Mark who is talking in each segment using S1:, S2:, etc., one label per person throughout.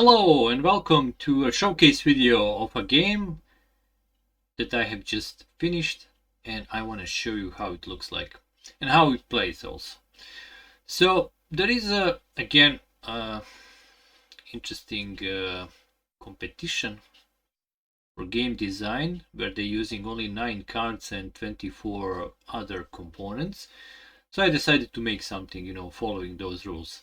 S1: Hello and welcome to a showcase video of a game that I have just finished, and I want to show you how it looks like and how it plays also. So there is again interesting competition for game design where they're using only 9 cards and 24 other components. So I decided to make something, following those rules.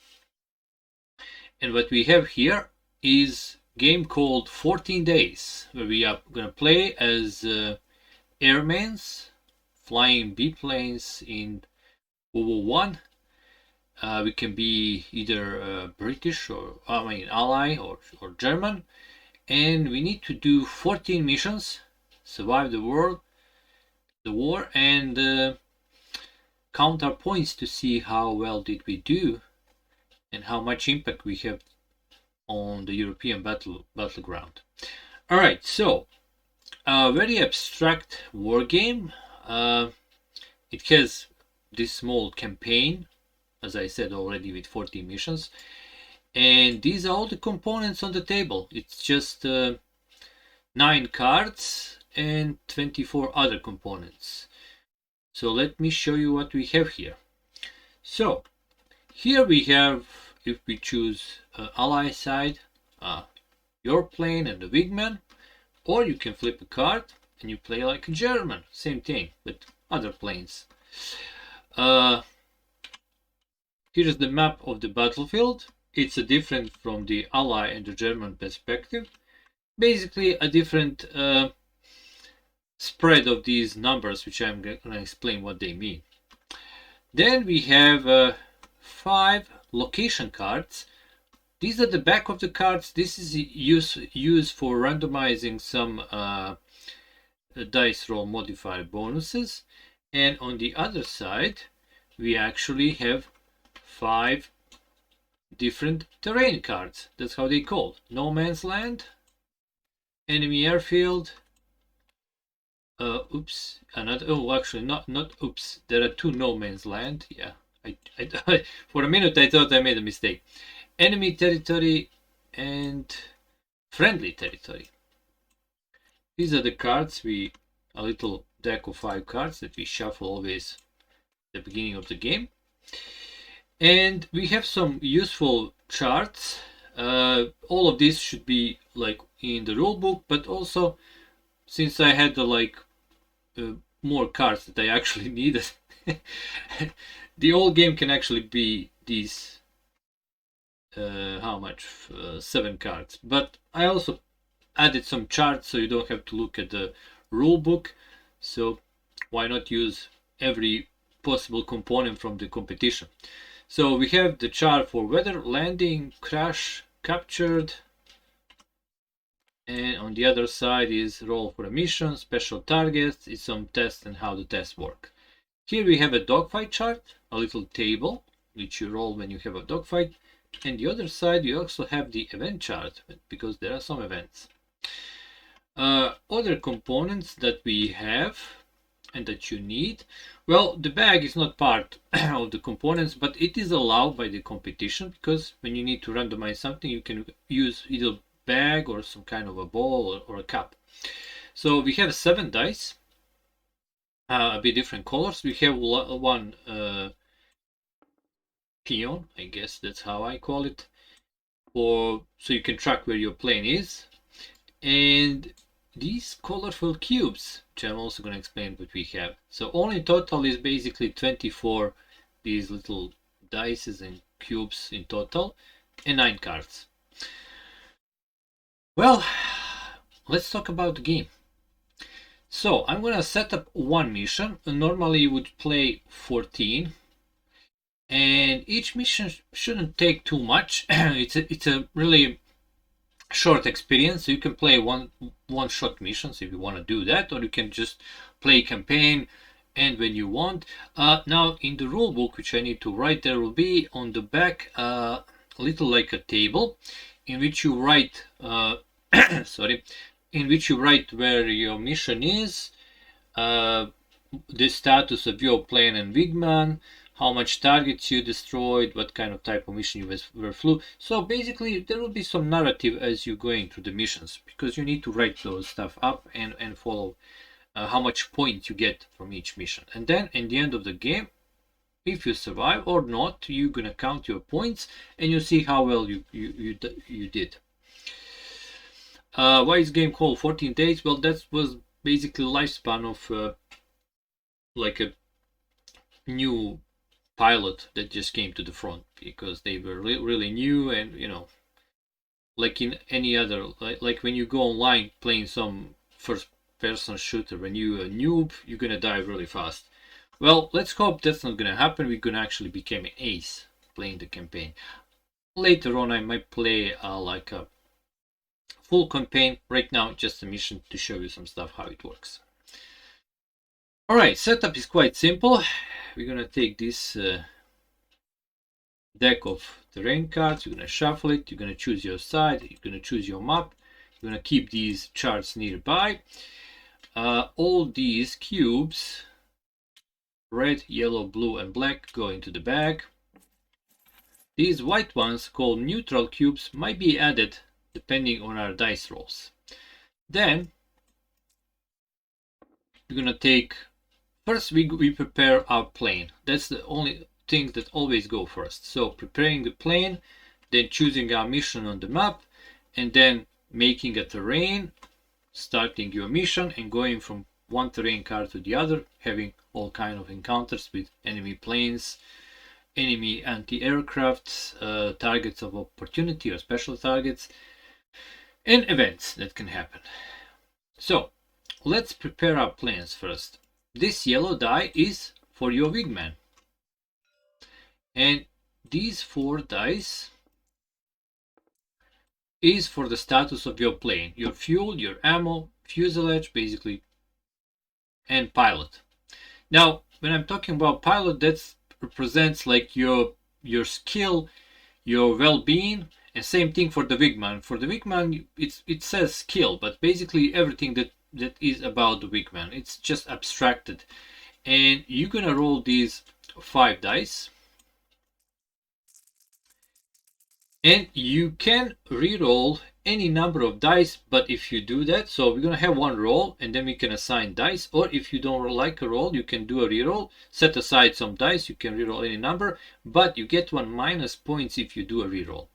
S1: And what we have here is game called 14 Days, where we are going to play as airmen flying biplanes in World War One. We can be either British or ally or German, and we need to do 14 missions, survive the war, and count our points to see how well did we do and how much impact we have on the European battleground. All right, so a very abstract war game. It has this small campaign, as I said already, with 14 missions, and these are all the components on the table. It's just 9 cards and 24 other components. So let me show you what we have here. So here we have, if we choose ally side, your plane and the wingman, or you can flip a card and you play like a German, same thing with other planes. Here's the map of the battlefield. It's a different from the ally and the German perspective. Basically a different spread of these numbers, which I'm going to explain what they mean. Then we have 5 location cards. These are the back of the cards. This is used for randomizing some dice roll modifier bonuses. And on the other side, we actually have 5 different terrain cards. That's how they call. No man's land, enemy airfield. Oops. There are 2 no man's land. Yeah. For a minute I thought I made a mistake. Enemy territory and friendly territory. These are the cards. A little deck of 5 cards that we shuffle always at the beginning of the game. And we have some useful charts. All of this should be like in the rule book, but also since I had more cards that I actually needed, the whole game can actually be these 7 cards. But I also added some charts so you don't have to look at the rule book. So why not use every possible component from the competition? So we have the chart for weather, landing, crash, captured, and on the other side is roll for a mission, special targets, it's some tests and how the tests work. Here we have a dogfight chart, a little table which you roll when you have a dogfight, and the other side you also have the event chart because there are some events. Other components that we have and that you need, well, the bag is not part of the components, but it is allowed by the competition because when you need to randomize something you can use either bag or some kind of a ball or a cup. So we have 7 dice, a bit different colors. We have one peon, I guess that's how I call it, so you can track where your plane is, and these colorful cubes, which I'm also going to explain what we have. So all in total is basically 24 these little dices and cubes in total, and 9 cards. Well, let's talk about the game. So I'm going to set up one mission. Normally you would play 14, and each mission shouldn't take too much. It's a really short experience, so you can play one shot missions if you want to do that, or you can just play campaign and when you want. Now in the rule book, which I need to write, there will be on the back a little like a table in which you write in which you write where your mission is, the status of your plane and wingman, how much targets you destroyed, what kind of type of mission you were flew. So basically there will be some narrative as you're going through the missions, because you need to write those stuff up and follow how much points you get from each mission. And then in the end of the game, if you survive or not, you're gonna count your points and you see how well you did. Why is game called 14 days? Well, that was basically lifespan of like a new pilot that just came to the front, because they were really new, and you know, like in any other, like when you go online playing some first person shooter, when you're a noob, you're gonna die really fast. Well, let's hope that's not gonna happen. We're gonna actually become an ace playing the campaign. Later on I might play like a full campaign. Right now just a mission to show you some stuff, how it works. Alright, setup is quite simple. We're gonna take this deck of terrain cards, you're gonna shuffle it, you're gonna choose your side, you're gonna choose your map, you're gonna keep these charts nearby. All these cubes, red, yellow, blue and black, go into the bag. These white ones, called neutral cubes, might be added depending on our dice rolls. Then we're gonna take, first we prepare our plane. That's the only thing that always go first. So preparing the plane, then choosing our mission on the map, and then making a terrain, starting your mission and going from one terrain card to the other, having all kind of encounters with enemy planes, enemy anti-aircrafts, targets of opportunity or special targets, and events that can happen. So let's prepare our planes first. This yellow die is for your wingman, and these 4 dice is for the status of your plane, your fuel, your ammo, fuselage basically, and pilot. Now when I'm talking about pilot, that represents like your skill, your well-being, and same thing for the wingman. For the wingman it says skill, but basically everything that is about the wingman, it's just abstracted. And you're gonna roll these 5 dice, and you can re-roll any number of dice. But if you do that, so we're gonna have one roll and then we can assign dice, or if you don't like a roll, you can do a re-roll, set aside some dice, you can re-roll any number, but you get 1 minus points if you do a re-roll.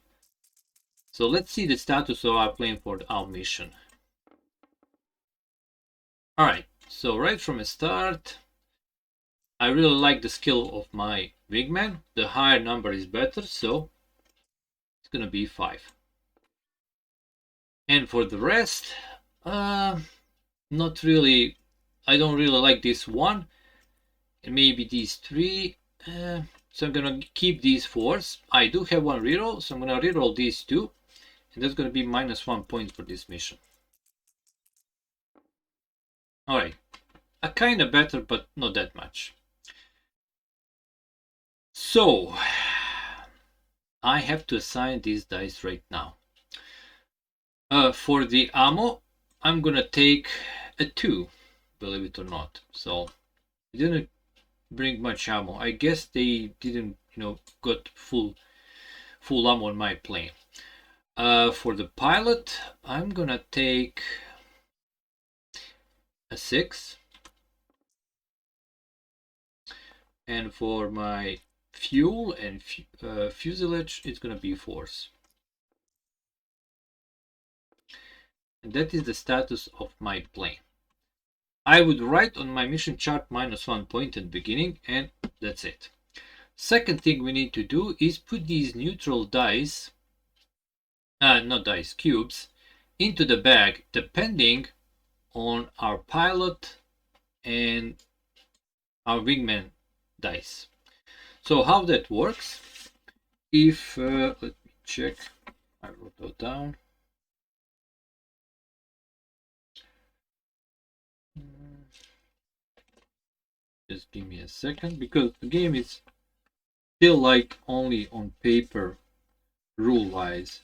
S1: So let's see the status of our plane for our mission. Alright, so right from the start, I really like the skill of my wingman. The higher number is better, so it's gonna be 5. And for the rest, not really. I don't really like this 1, and maybe these 3. So I'm gonna keep these 4s. I do have 1 reroll, so I'm gonna reroll these 2, and that's gonna be minus 1 point for this mission. Alright, kinda better, but not that much. So I have to assign these dice right now. For the ammo, I'm gonna take a 2, believe it or not. So it didn't bring much ammo. I guess they didn't, got full ammo on my plane. For the pilot, I'm gonna take a 6. And for my fuel and fuselage, it's gonna be 4s. And that is the status of my plane. I would write on my mission chart minus 1 point at the beginning, and that's it. Second thing we need to do is put these neutral dice, not dice, cubes, into the bag depending on our pilot and our wingman dice. So how that works, if let me check, I wrote that down. Just give me a second, because the game is still like only on paper rule wise.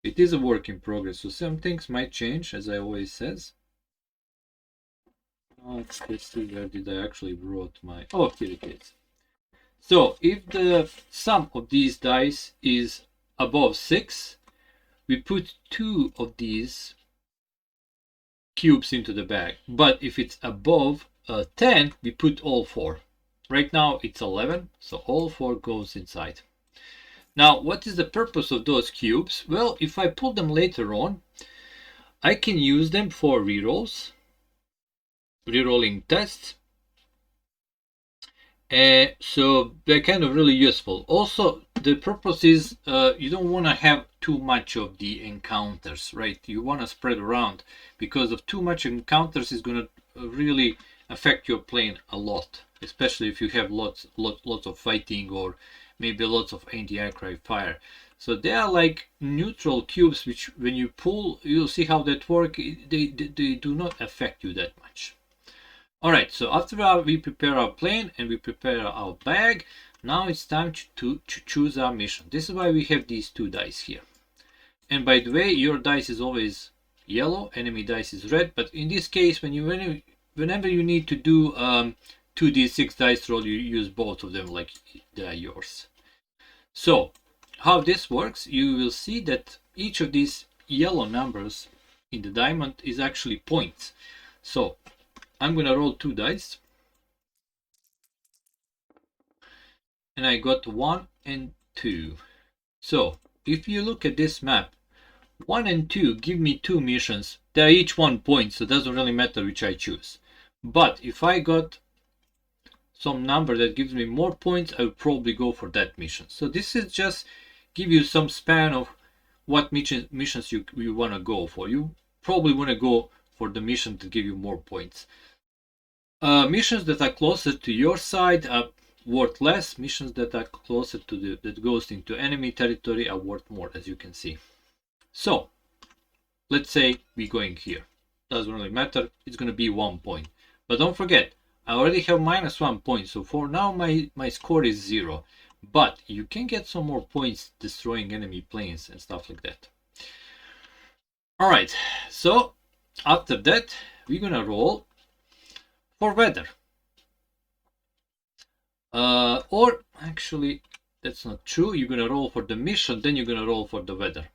S1: It is a work in progress, so some things might change, as I always says. Let's see, where did I actually wrote my, oh, here it is. So if the sum of these dice is above 6, we put 2 of these cubes into the bag. But if it's above 10, we put all 4. Right now it's 11, so all 4 goes inside. Now, what is the purpose of those cubes? Well, if I pull them later on, I can use them for rerolls, rerolling tests. So they're kind of really useful. Also, the purpose is you don't want to have too much of the encounters, right? You want to spread around, because of too much encounters is going to really affect your plane a lot, especially if you have lots of fighting or maybe lots of anti-aircraft fire. So they are like neutral cubes, which when you pull, you'll see how that work. They do not affect you that much. Alright, so after we prepare our plane and we prepare our bag, now it's time to choose our mission. This is why we have these 2 dice here. And by the way, your dice is always yellow, enemy dice is red, but in this case, whenever you need to do 2d6 dice roll, you use both of them like they are yours. So, how this works, you will see that each of these yellow numbers in the diamond is actually points. So, I'm gonna roll 2 dice, and I got 1 and 2. So if you look at this map, 1 and 2 give me 2 missions. They're each 1 point, so it doesn't really matter which I choose. But if I got some number that gives me more points, I would probably go for that mission. So this is just give you some span of what missions you want to go for. You probably want to go for the mission to give you more points. Missions that are closer to your side are worth less. Missions that are closer to that goes into enemy territory are worth more, as you can see. So let's say we're going here. Doesn't really matter. It's going to be 1 point. But don't forget, I already have -1 point. So for now, my score is 0. But you can get some more points destroying enemy planes and stuff like that. Alright, so after that, we're going to roll for weather. Or actually, that's not true. You're gonna roll for the mission, then you're gonna roll for the weather.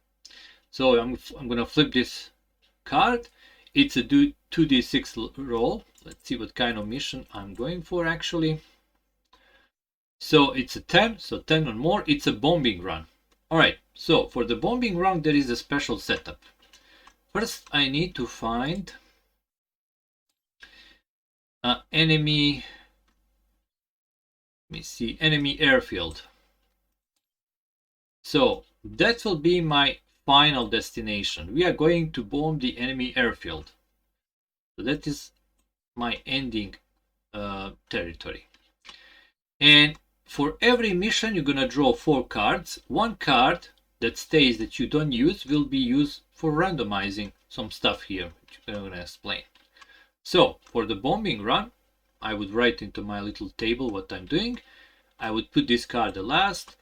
S1: So I'm gonna flip this card. It's a 2d6 roll. Let's see what kind of mission I'm going for actually. So it's a 10, so 10 or more. It's a bombing run. Alright, so for the bombing run, there is a special setup. First, I need to find enemy. Let me see, enemy airfield. So that will be my final destination. We are going to bomb the enemy airfield. So that is my ending territory. And for every mission, you're gonna draw 4 cards. 1 card that stays that you don't use will be used for randomizing some stuff here, which I'm gonna explain. So for the bombing run, I would write into my little table what I'm doing. I would put this card the last,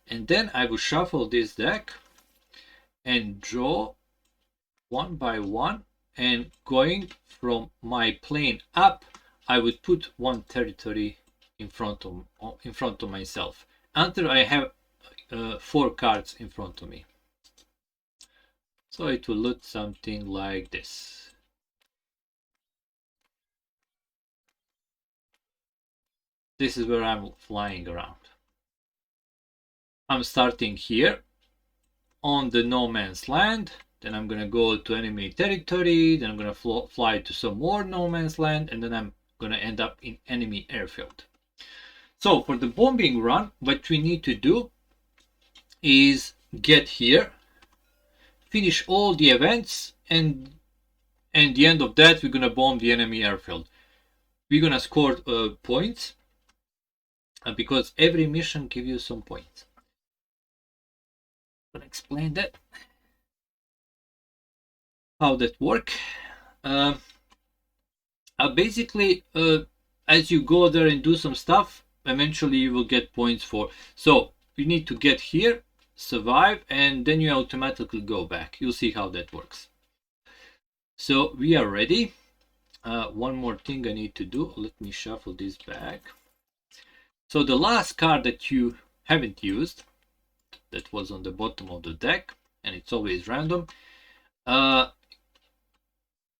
S1: and then I would shuffle this deck and draw 1 by 1, and going from my plane up, I would put 1 territory in front of myself until I have 4 cards in front of me. So it will look something like this. This is where I'm flying around. I'm starting here on the no man's land, then I'm gonna go to enemy territory, then I'm gonna fly to some more no man's land, and then I'm gonna end up in enemy airfield. So for the bombing run, what we need to do is get here, finish all the events, and at the end of that, we're gonna bomb the enemy airfield. We're gonna score points, because every mission gives you some points. I'm gonna explain that, how that work. Basically, as you go there and do some stuff, eventually you will get points for. So you need to get here, survive, and then you automatically go back. You'll see how that works. So we are ready. One more thing I need to do. Let me shuffle this back. So the last card that you haven't used, that was on the bottom of the deck, and it's always random,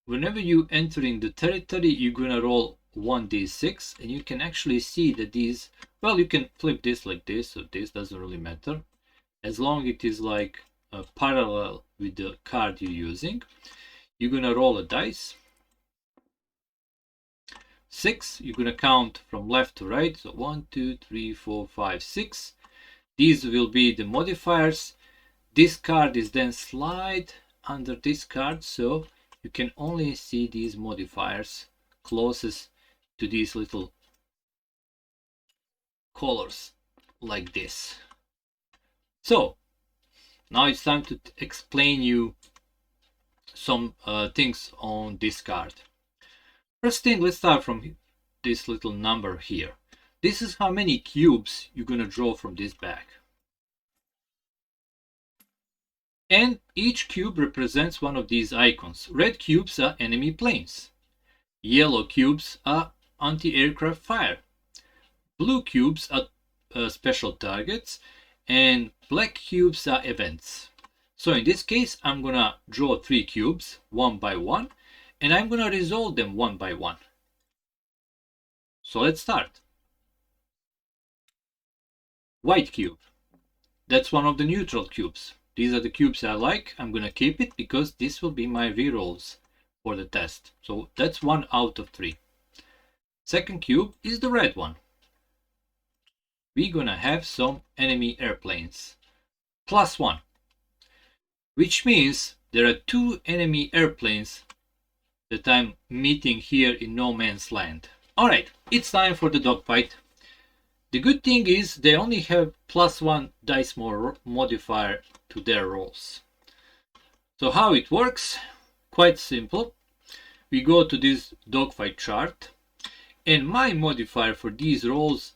S1: whenever you enter in the territory, you're gonna roll 1d6, and you can actually see that these, well, you can flip this like this, so this doesn't really matter, as long as it is like parallel with the card you're using. You're gonna roll a dice. 6, you're gonna count from left to right, so 1, 2, 3, 4, 5, 6. These will be the modifiers. This card is then slide under this card, so you can only see these modifiers closest to these little colors like this. So now it's time to explain you some things on this card. First thing, let's start from this little number here. This is how many cubes you're gonna draw from this bag. And each cube represents one of these icons. Red cubes are enemy planes. Yellow cubes are anti-aircraft fire. Blue cubes are special targets. And black cubes are events. So in this case, I'm gonna draw 3 cubes, one by one, and I'm gonna resolve them one by one. So let's start. White cube. That's one of the neutral cubes. These are the cubes I like. I'm gonna keep it because this will be my rerolls for the test. So that's 1 out of 3. Second cube is the red one. We're gonna have some enemy airplanes. +1. Which means there are 2 enemy airplanes that I'm meeting here in no man's land. Alright, it's time for the dogfight. The good thing is they only have +1 dice more modifier to their rolls. So how it works? Quite simple. We go to this dogfight chart, and my modifier for these rolls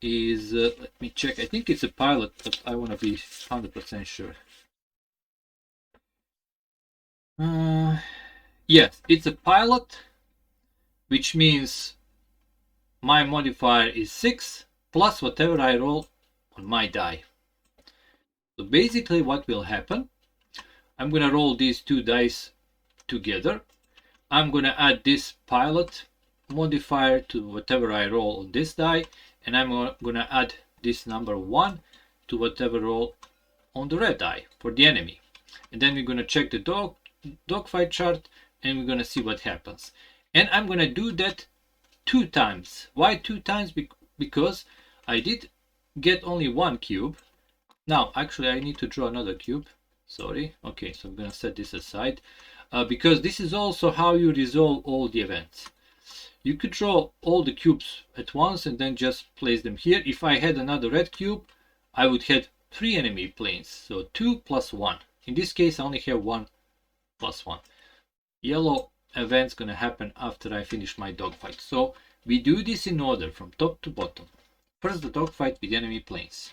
S1: is, let me check, I think it's a pilot, but I want to be 100% sure. Yes, it's a pilot, which means my modifier is 6 plus whatever I roll on my die. So basically what will happen, I'm gonna roll these 2 dice together. I'm gonna add this pilot modifier to whatever I roll on this die, and I'm gonna add this number 1 to whatever roll on the red die for the enemy. And then we're gonna check the dogfight chart, and we're gonna see what happens. And I'm gonna do that 2 times. Why 2 times? Because I did get only 1 cube. Now, actually, I need to draw another cube. Sorry. Okay, so I'm gonna set this aside because this is also how you resolve all the events. You could draw all the cubes at once and then just place them here. If I had another red cube, I would have 3 enemy planes. So 2 plus 1. In this case, I only have 1 plus 1. Yellow event's gonna happen after I finish my dogfight. So we do this in order from top to bottom. First, the dogfight with enemy planes.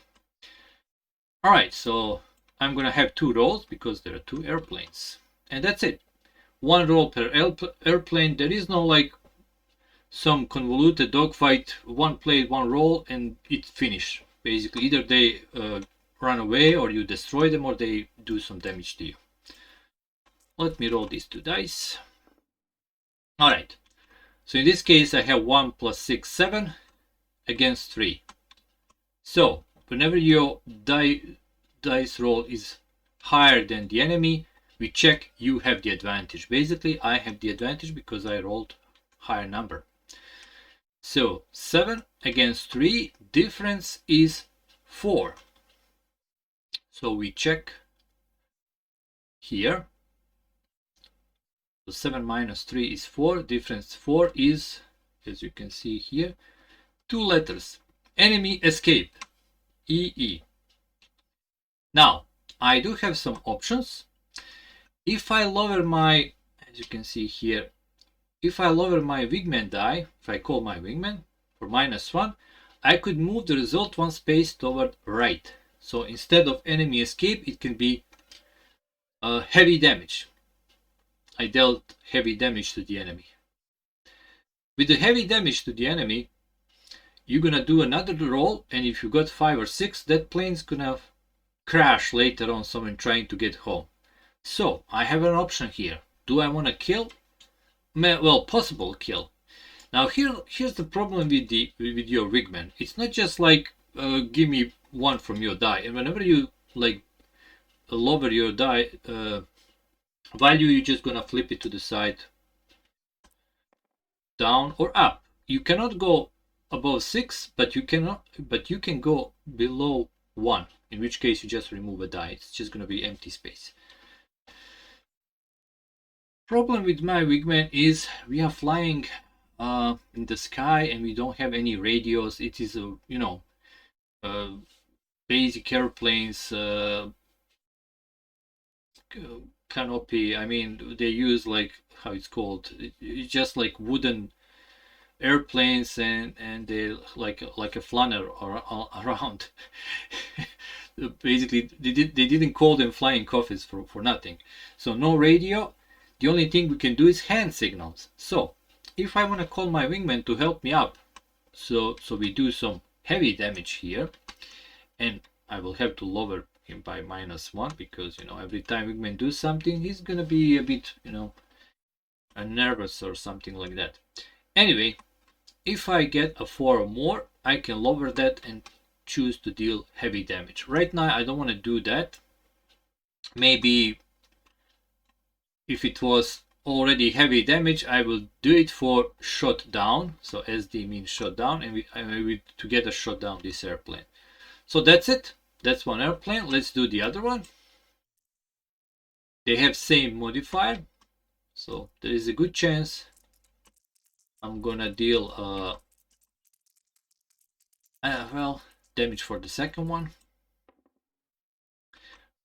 S1: Alright, so I'm gonna have 2 rolls because there are 2 airplanes. And that's it. 1 roll per airplane. There is no like some convoluted dogfight, 1 play, 1 roll, and it's finished. Basically, either they run away, or you destroy them, or they do some damage to you. Let me roll these 2 dice. Alright, so in this case I have 1 plus 6, 7 against 3. So whenever your dice roll is higher than the enemy, we check you have the advantage. Basically, I have the advantage because I rolled higher number. So 7 against 3, difference is 4. So we check here. So 7 minus 3 is 4. Difference 4 is, as you can see here, 2 letters. Enemy escape. EE. Now, I do have some options. If I lower my, as you can see here, if I lower my wingman die, if I call my wingman for -1, I could move the result 1 space toward right. So instead of enemy escape, it can be heavy damage. I dealt heavy damage to the enemy. With the heavy damage to the enemy, you're gonna do another roll, and if you got 5 or 6, that plane's gonna crash later on, someone trying to get home. So I have an option here. Do I want to kill? Well, possible kill. Now here's the problem with your wingman. It's not just like give me one from your die, and whenever you like lower your die value, you're just gonna flip it to the side, down or up. You cannot go above 6, but you can go below 1. In which case you just remove a die. It's just gonna be empty space. Problem with my wingman is we are flying in the sky and we don't have any radios. It is a basic airplanes canopy. I mean, they use like how it's called. It's just like wooden airplanes, and they like a flanner around. Basically, they didn't call them flying coffins for nothing. So no radio. The only thing we can do is hand signals. So if I want to call my wingman to help me up, so we do some heavy damage here, and I will have to lower him by -1 because every time wingman do something, he's gonna be a bit nervous or something like that. Anyway, if I get a 4 or more, I can lower that and choose to deal heavy damage. Right now I don't want to do that. Maybe if it was already heavy damage, I will do it for shot down. So SD means shot down, and we together shot down this airplane. So that's it. That's one airplane. Let's do the other one. They have same modifier, so there is a good chance I'm gonna deal well, damage for the second one.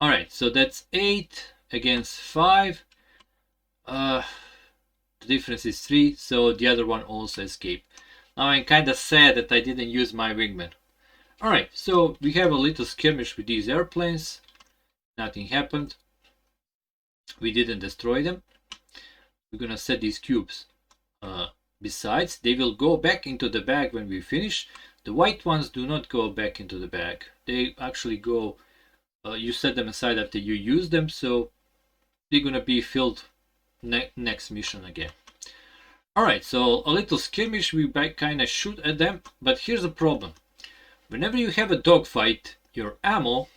S1: All right, so that's 8 against 5. The difference is 3, so the other one also escaped. Now I'm kind of sad that I didn't use my wingman. Alright, so we have a little skirmish with these airplanes. Nothing happened. We didn't destroy them. We're gonna set these cubes besides. They will go back into the bag when we finish. The white ones do not go back into the bag. They actually go, you set them aside after you use them, so they're gonna be filled next mission again. Alright, so a little skirmish, we kind of shoot at them, but here's the problem. Whenever you have a dogfight, your ammo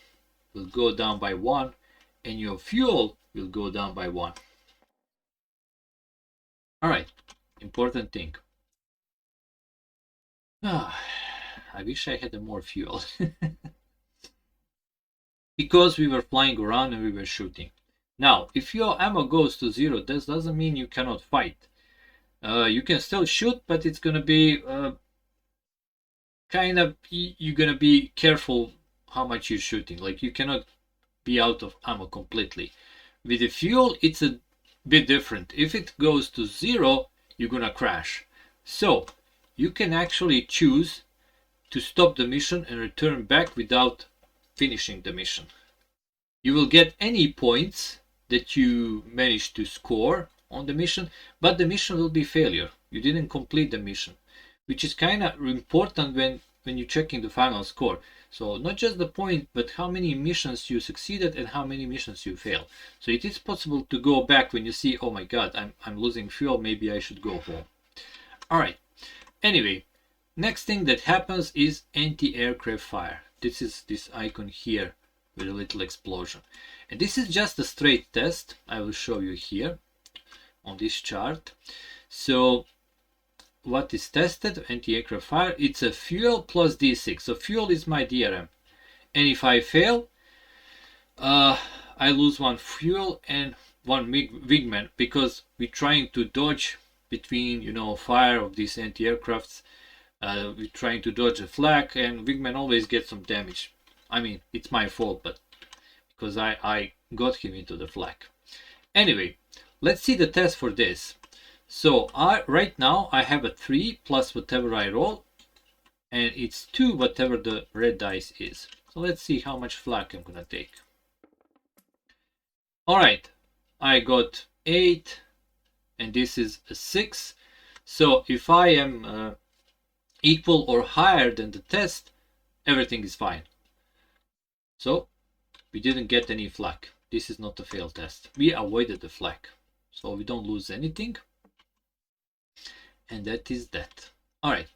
S1: will go down by 1 and your fuel will go down by 1. Alright, important thing. I wish I had more fuel. Because we were flying around and we were shooting. Now, if your ammo goes to 0, this doesn't mean you cannot fight. You can still shoot, but it's gonna be you're gonna be careful how much you're shooting. Like, you cannot be out of ammo completely. With the fuel, it's a bit different. If it goes to 0, you're gonna crash. So you can actually choose to stop the mission and return back without finishing the mission. You will get any points that you managed to score on the mission, but the mission will be failure. You didn't complete the mission, which is kind of important when you're checking the final score. So not just the point, but how many missions you succeeded and how many missions you failed. So it is possible to go back when you see, oh my god, I'm losing fuel, maybe I should go home. Alright, anyway, next thing that happens is anti-aircraft fire. This is this icon here with a little explosion. And this is just a straight test. I will show you here on this chart. So what is tested? Anti-aircraft fire. It's a fuel plus D6. So fuel is my DRM. And if I fail, I lose 1 fuel and 1 wingman, because we're trying to dodge between, fire of these anti-aircrafts. We're trying to dodge a flak, and wingman always gets some damage. I mean, it's my fault, but because I got him into the flak. Anyway, let's see the test for this. So right now I have a 3 plus whatever I roll, and it's 2 whatever the red dice is. So let's see how much flak I'm gonna take. Alright, I got 8, and this is a 6. So if I am equal or higher than the test, everything is fine. So we didn't get any flak. This is not a failed test. We avoided the flak, so we don't lose anything. And that is that. All right,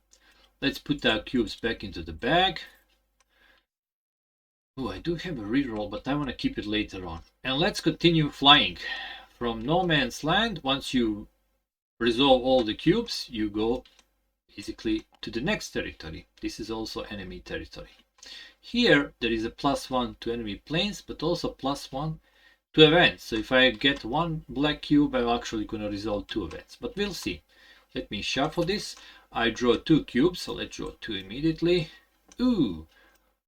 S1: let's put our cubes back into the bag. Oh, I do have a reroll, but I want to keep it later on. And let's continue flying. From no man's land, once you resolve all the cubes, you go basically to the next territory. This is also enemy territory. Here, there is a +1 to enemy planes, but also +1 to events. So if I get one black cube, I'm actually going to resolve 2 events. But we'll see. Let me shuffle this. I draw 2 cubes, so let's draw 2 immediately. Ooh,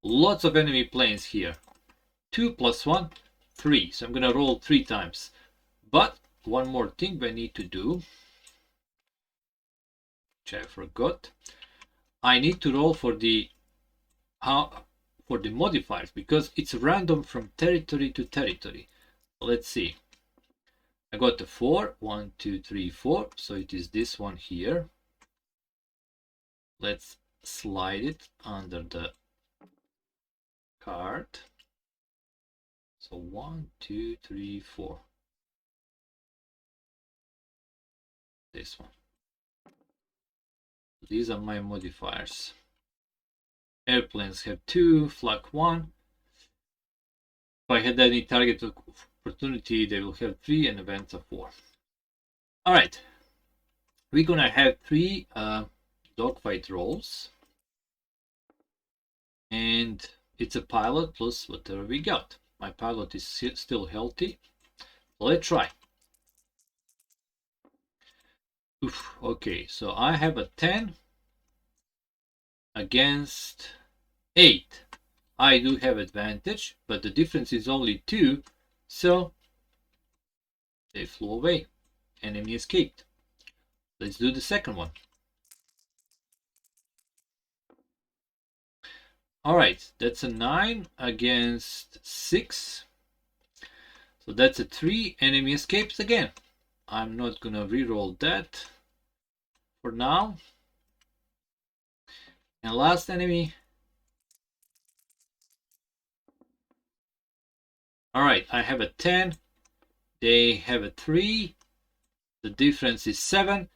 S1: lots of enemy planes here. 2 + 1, 3. So I'm going to roll 3 times. But one more thing I need to do, which I forgot. I need to roll for the modifiers, because it's random from territory to territory. Let's see. I got the 4. 1, 2, 3, 4. So it is this one here. Let's slide it under the card. So 1, 2, 3, 4. This one. These are my modifiers. Airplanes have 2, flak 1. If I had any target opportunity, they will have 3, and events of 4. All right, we're gonna have 3 dogfight rolls, and it's a pilot plus whatever we got. My pilot is still healthy. Let's try. Oof, okay, so I have a 10 against 8. I do have advantage, but the difference is only 2, so they flew away. Enemy escaped. Let's do the second one. All right, that's a 9 against 6. So that's a 3. Enemy escapes again. I'm not gonna reroll that for now. And last enemy. All right, I have a 10. They have a 3. The difference is 7.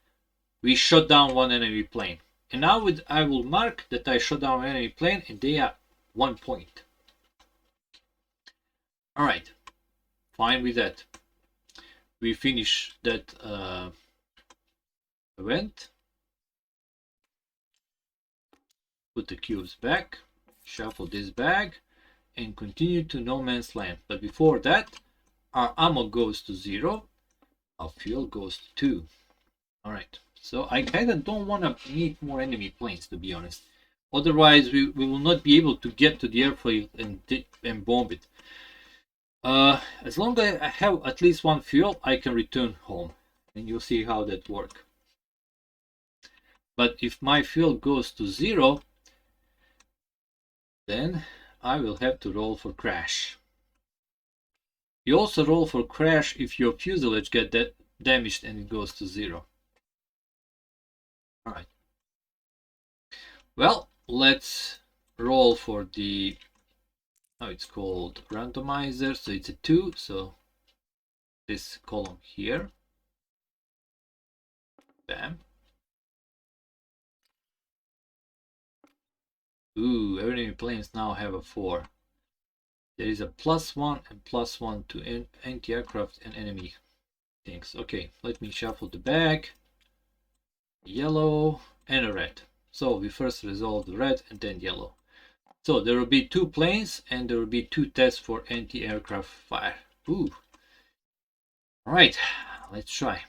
S1: We shot down one enemy plane. And now I will mark that I shot down an enemy plane, and they are 1 point. All right, fine with that. We finish that event. Put the cubes back, shuffle this bag, and continue to no man's land. But before that, our ammo goes to 0, our fuel goes to 2. All right, so I kind of don't want to meet more enemy planes, to be honest. Otherwise, we will not be able to get to the airfield and bomb it. As long as I have at least 1 fuel, I can return home, and you'll see how that works. But if my fuel goes to 0, then I will have to roll for crash. You also roll for crash if your fuselage gets damaged and it goes to 0. All right. Well, let's roll for the, it's called randomizer. So it's a 2. So this column here. Bam. Ooh, enemy planes now have a 4. There is a +1 and +1 to anti-aircraft and enemy things. Okay, let me shuffle the bag. Yellow and a red. So we first resolve the red and then yellow. So there will be 2 planes and there will be 2 tests for anti-aircraft fire. Ooh. All right, let's try.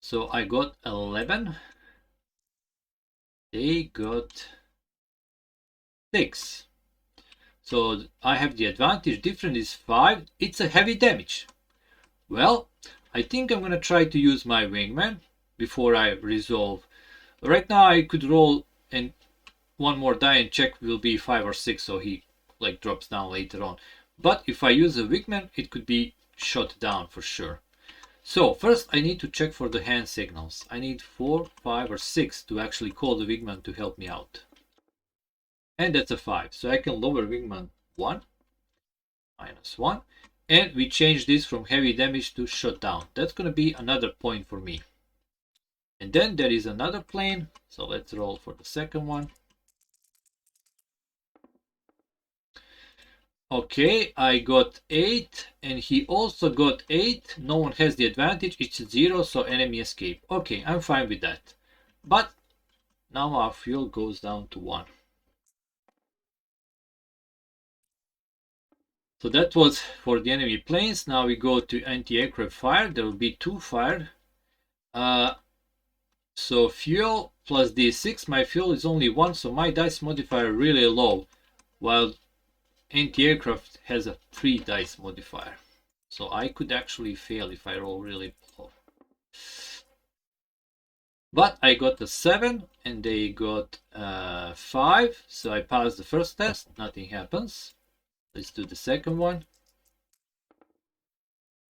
S1: So I got 11. They got 6. So I have the advantage. Difference is 5. It's a heavy damage. Well, I think I'm gonna try to use my wingman before I resolve. Right now I could roll and one more die and check will be 5 or 6, so he like drops down later on. But if I use a wingman, it could be shot down for sure. So first I need to check for the hand signals. I need 4, 5 or 6 to actually call the wingman to help me out. And that's a 5. So I can lower wingman 1, -1. And we change this from heavy damage to shutdown. That's going to be another point for me. And then there is another plane. So let's roll for the second one. Okay, I got 8 and he also got 8. No one has the advantage. It's 0, so enemy escape. Okay, I'm fine with that. But now our fuel goes down to 1. So that was for the enemy planes. Now we go to anti-aircraft fire. There will be 2 fired. So fuel plus D6. My fuel is only 1, so my dice modifier really low. While anti-aircraft has a 3 dice modifier. So I could actually fail if I roll really low. But I got a 7 and they got 5. So I passed the first test. Nothing happens. Let's do the second one.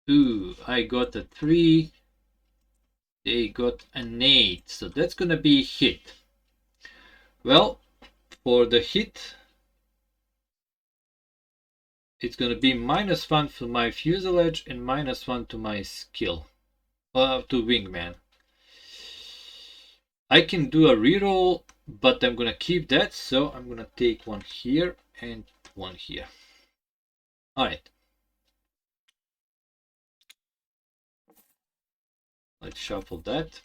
S1: Ooh, I got a 3. They got an 8. So that's going to be hit. Well, for the hit, it's going to be -1 for my fuselage and -1 to my skill. To wingman. I can do a reroll, but I'm going to keep that. So I'm going to take one here and one here. Alright. Let's shuffle that.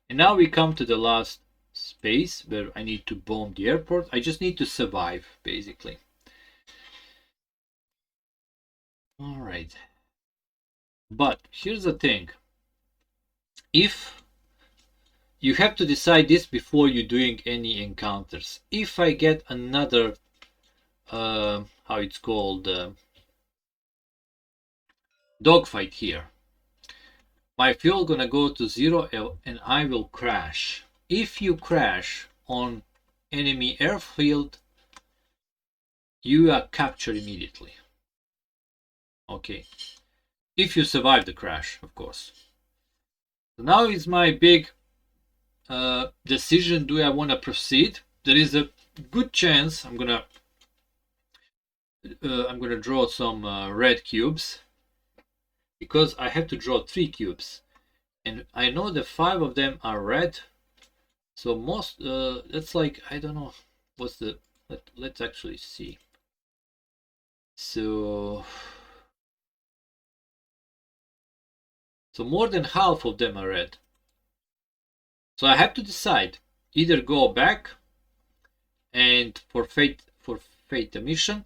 S1: And now we come to the last space where I need to bomb the airport. I just need to survive, basically. Alright. But here's the thing. If you have to decide this before you're doing any encounters. If I get another, how it's called, dogfight here, my fuel gonna go to 0 and I will crash. If you crash on enemy airfield, you are captured immediately. Okay. If you survive the crash, of course. So now is my big decision. Do I want to proceed? There is a good chance I'm gonna draw some red cubes, because I have to draw 3 cubes, and I know that 5 of them are red. So most that's like, I don't know what's the, let's actually see. So more than half of them are red. So I have to decide, either go back and forfeit the mission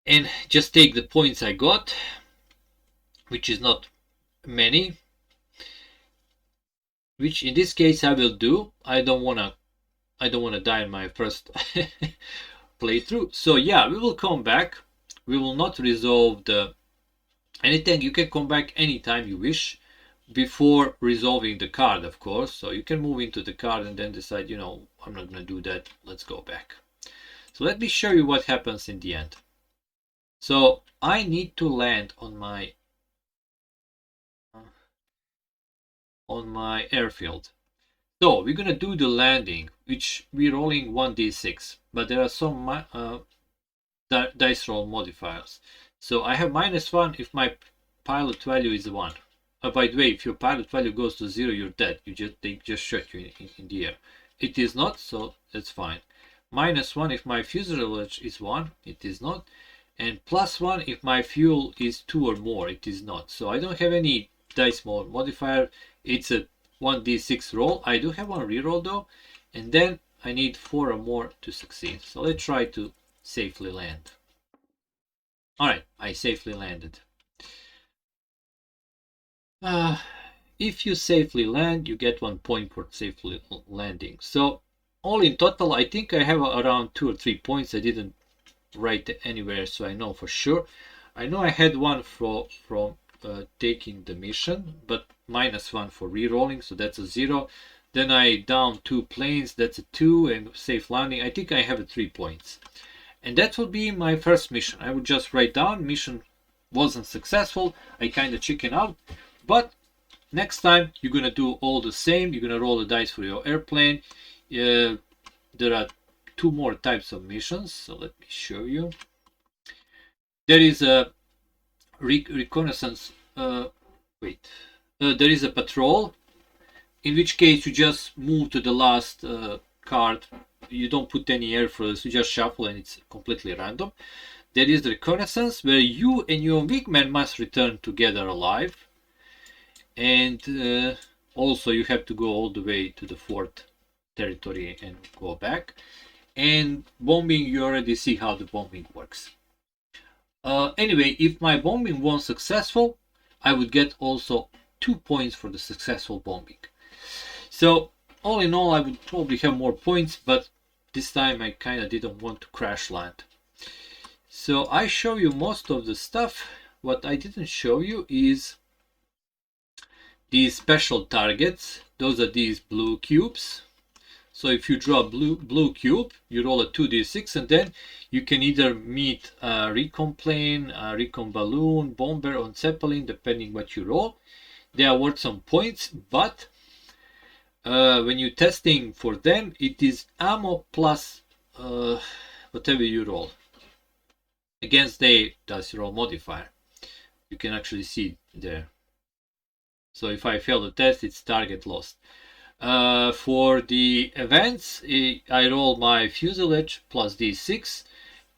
S1: and just take the points I got, which is not many, which in this case I will do. I don't wanna die in my first playthrough. So yeah, we will come back. We will not resolve the anything. You can come back anytime you wish, before resolving the card, of course. So you can move into the card and then decide, you know, I'm not going to do that. Let's go back. So let me show you what happens in the end. So I need to land on my airfield. So we're going to do the landing, which we're rolling 1d6, but there are some dice roll modifiers. So I have -1 if my pilot value is 1. By the way, if your pilot value goes to 0, you're dead. They just shot you in the air. It is not, so that's fine. -1 if my fuselage is 1. It is not. And +1 if my fuel is 2 or more. It is not. So I don't have any dice modifier. It's a 1d6 roll. I do have one reroll though. And then I need 4 or more to succeed. So let's try to safely land. Alright, I safely landed. If you safely land, you get 1 point for safely landing. So all in total, I think I have around 2 or 3 points. I didn't write anywhere, so I know for sure. I know I had 1 from taking the mission, but -1 for re-rolling, so that's a 0. Then I down 2 planes, that's a 2, and safe landing. I think I have 3 points. And that will be my first mission. I would just write down mission wasn't successful. I kind of chicken out, but next time you're gonna do all the same. You're gonna roll the dice for your airplane. There are two more types of missions, so let me show you. There is a reconnaissance. There is a patrol, in which case you just move to the last card. You don't put any airfoils, you just shuffle and it's completely random. There is the reconnaissance, where you and your wingman must return together alive. And also you have to go all the way to the fourth territory and go back. And bombing, you already see how the bombing works. Anyway, if my bombing was successful, I would get also 2 points for the successful bombing. So all in all, I would probably have more points, but this time I kind of didn't want to crash land. So I show you most of the stuff. What I didn't show you is these special targets. Those are these blue cubes. So if you draw a blue cube, you roll a 2d6, and then you can either meet a recon plane, a recon balloon, bomber, or zeppelin, depending what you roll. They are worth some points, but when you're testing for them, it is ammo plus whatever you roll. Against they does roll modifier. You can actually see there. So if I fail the test, it's target lost. For the events, I roll my fuselage plus d6,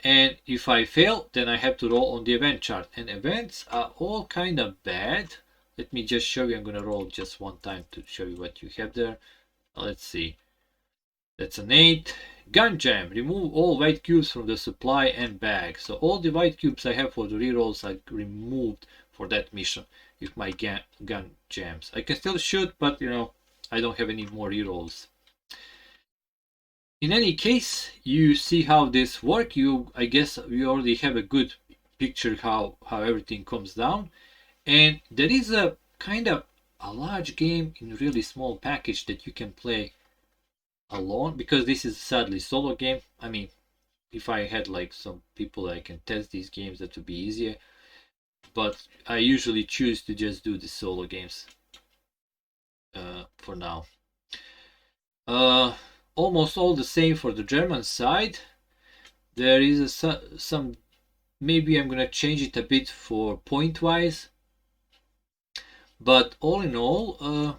S1: and if I fail, then I have to roll on the event chart. And events are all kind of bad. Let me just show you. I'm going to roll just one time to show you what you have there. Let's see. That's an 8. Gun jam. Remove all white cubes from the supply and bag. So all the white cubes I have for the rerolls I removed for that mission with my gun jams. I can still shoot, but you know, I don't have any more rerolls. In any case, you see how this works. I guess you already have a good picture how everything comes down. And there is a kind of a large game in a really small package that you can play alone, because this is sadly solo game. I mean, if I had like some people I can test these games, that would be easier. But I usually choose to just do the solo games for now. Almost all the same for the German side. There is some, maybe I'm gonna change it a bit for point wise, but all in all,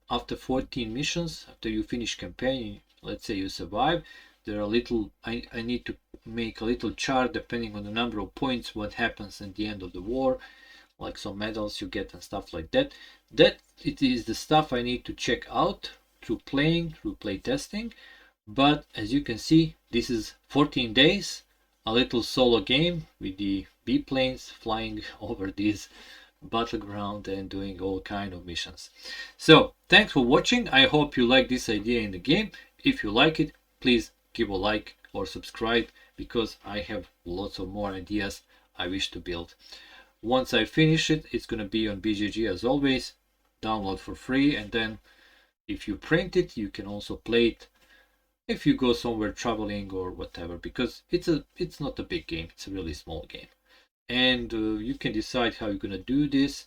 S1: after 14 missions, after you finish campaign, let's say you survive, there are little, I need to make a little chart depending on the number of points, what happens at the end of the war, like some medals you get and stuff like that. That it is the stuff I need to check out through playing, through play testing. But as you can see, this is 14 days, a little solo game with the biplanes flying over these battleground and doing all kind of missions. So thanks for watching. I hope you like this idea in the game. If you like it, please give a like or subscribe, because I have lots of more ideas I wish to build. Once I finish it, it's going to be on BGG as always, download for free, and then if you print it, you can also play it if you go somewhere traveling or whatever, because it's not a big game, it's a really small game. And you can decide how you're going to do this.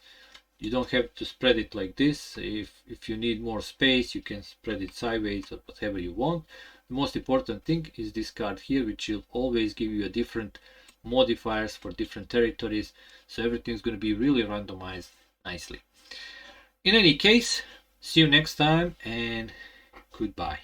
S1: You don't have to spread it like this. If you need more space, you can spread it sideways or whatever you want. The most important thing is this card here, which will always give you a different modifiers for different territories, so everything's going to be really randomized nicely. In any case, see you next time, and goodbye.